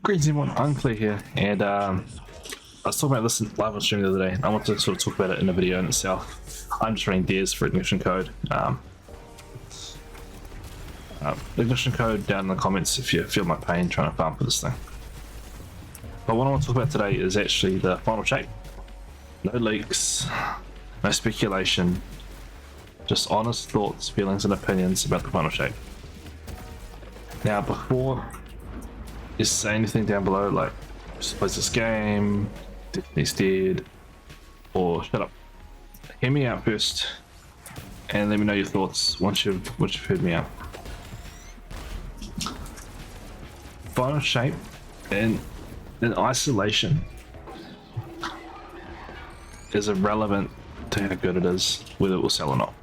Greetings everyone, Unclear here, and I was talking about this live on stream the other day. I want to sort of talk about it in a video in itself. I'm just running Dares for ignition code. Ignition code down in the comments if you feel my pain trying to farm for this thing. But what I want to talk about today is actually the final shape. No leaks, no speculation, just honest thoughts, feelings and opinions about the final shape. Now before you say anything down below like just plays this game, Destiny's dead, or shut up, hear me out first and let me know your thoughts once you've heard me out. Final shape in isolation is irrelevant to how good it is, whether it will sell or not.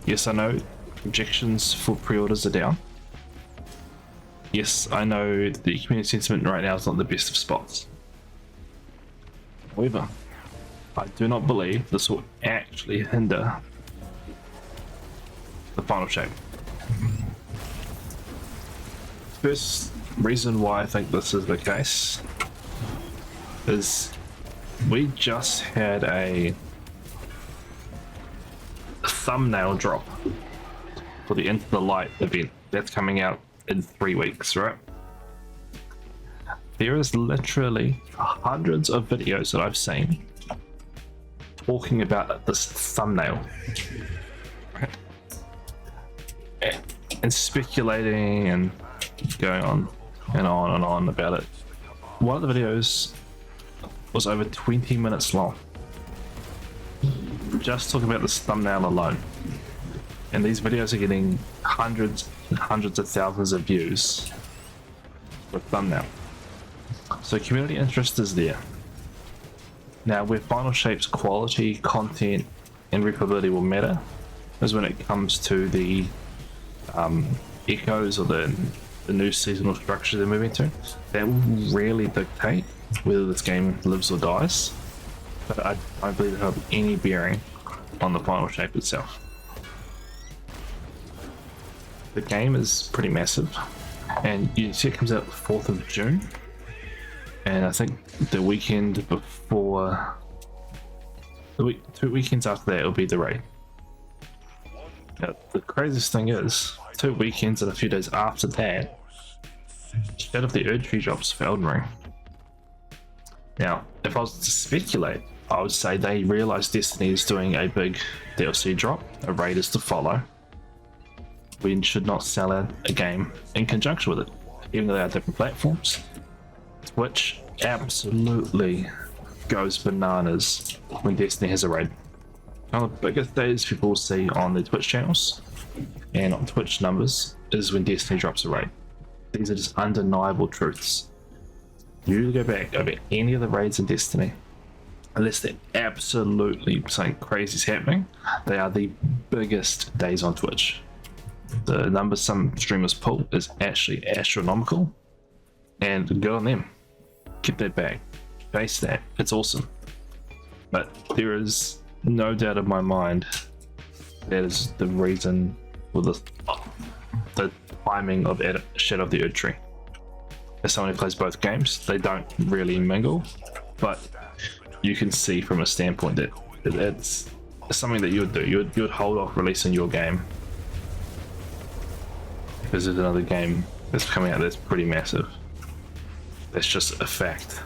Yes, I know projections for pre-orders are down. Yes, I know the community sentiment right now is not the best of spots. However, I do not believe this will actually hinder the final shape. First reason why I think this is the case is we just had a thumbnail drop for the Into the Light event that's coming out in 3 weeks, right? There is literally hundreds of videos that I've seen talking about this thumbnail, right? And speculating and going on and on and on about it. One of the videos was over 20 minutes long, just talking about this thumbnail alone. And these videos are getting hundreds and hundreds of thousands of views for a thumbnail. So community interest is there. Now where Final Shape's quality, content and replayability will matter is when it comes to the echoes or the new seasonal structure they're moving to. That will really dictate whether this game lives or dies, but I don't believe it will have any bearing on the Final Shape itself. The game is pretty massive, and you see it comes out the 4th of June, and I think the weekend before, 2 weekends after that, it'll be the raid. Now, the craziest thing is, 2 weekends and a few days after that, Shadow of the Erdtree drops for Elden Ring. Now, if I was to speculate, I would say they realize Destiny is doing a big DLC drop, a raid is to follow. We should not sell out a game in conjunction with it, even though they are different platforms. Twitch absolutely goes bananas when Destiny has a raid. One of the biggest days people will see on their Twitch channels and on Twitch numbers is when Destiny drops a raid. These are just undeniable truths. You go back over any of the raids in Destiny, unless they're absolutely something crazy is happening, they are the biggest days on Twitch. The numbers some streamers pull is actually astronomical, and good on them. Keep that back, face that, it's awesome. But there is no doubt in my mind that is the reason for the timing of Shadow of the Erdtree. As someone who plays both games, they don't really mingle, but you can see from a standpoint that it's something that you would do. You would hold off releasing your game because there's another game that's coming out that's pretty massive. That's just a fact.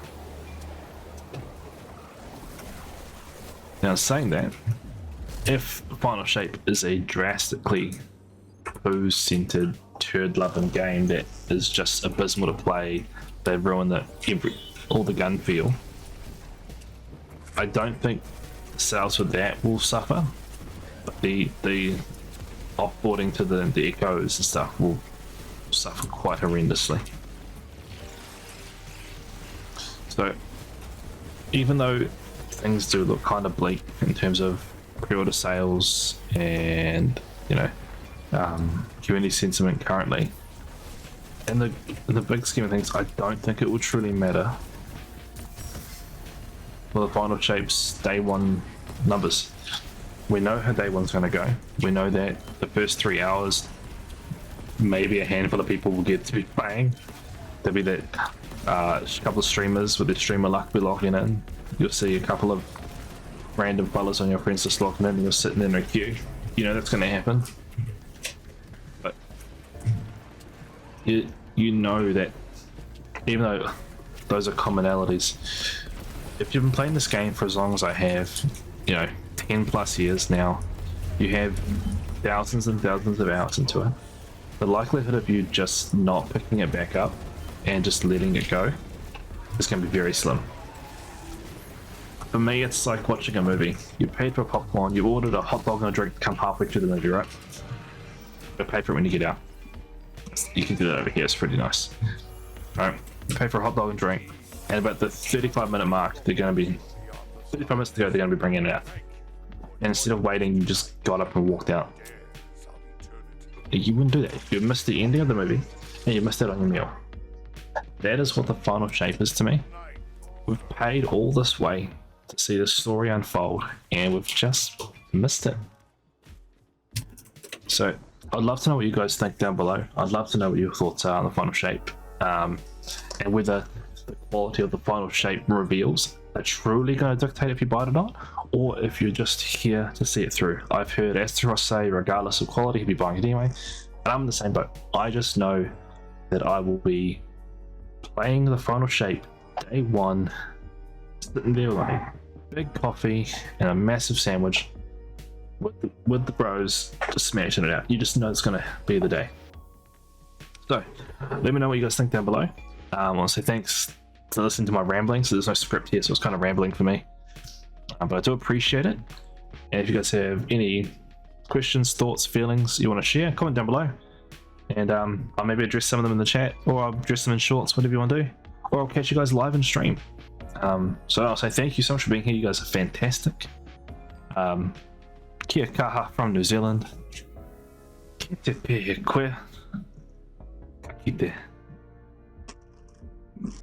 Now saying that, if Final Shape is a drastically poo-centered, turd-loving game that is just abysmal to play, they ruin all the gun feel, I don't think sales for that will suffer, but the offboarding to the echoes and stuff will suffer quite horrendously. So even though things do look kind of bleak in terms of pre-order sales and community sentiment currently, in the big scheme of things, I don't think it will truly matter for the Final Shape's day one numbers. We know how day one's going to go. We know that the first 3 hours, maybe a handful of people will get to playing, there'll be that couple of streamers with their streamer luck be logging in. You'll see a couple of random fellas on your friends just logging in and you're sitting in a queue. You know that's going to happen. But you know that even though those are commonalities, if you've been playing this game for as long as I have, 10 plus years now, you have thousands and thousands of hours into it. The likelihood of you just not picking it back up and just letting it go is going to be very slim. For me, it's like watching a movie. You paid for popcorn, you ordered a hot dog and a drink to come halfway through the movie, right? You pay for it when you get out. You can do that over here, it's pretty nice. Alright, you pay for a hot dog and drink, and about the 35-minute mark, 35 minutes to go, they're going to be bringing it out. And instead of waiting, you just got up and walked out. You wouldn't do that. If you missed the ending of the movie, and you missed out on your meal. That is what the final shape is to me. We've paid all this way to see the story unfold, and we've just missed it. So I'd love to know what you guys think down below. I'd love to know what your thoughts are on the final shape, and whether the quality of the final shape reveals are truly going to dictate if you buy it or not, or if you're just here to see it through. I've heard Astaroth say regardless of quality he'll be buying it anyway, and I'm in the same boat. I just know that I will be playing the final shape day one, sitting there with a big coffee and a massive sandwich with the bros, just smashing it out. You just know it's going to be the day. So let me know what you guys think down below. I want to say thanks to listening to my rambling. So there's no script here, so it's kind of rambling for me, but I do appreciate it. And if you guys have any questions, thoughts, feelings you want to share, comment down below, and I'll maybe address some of them in the chat, or I'll address them in shorts, whatever you want to do, or I'll catch you guys live in stream. So I'll say thank you so much for being here. You guys are fantastic. Kia kaha from New Zealand. Ki te pēhe koe. Ka kite.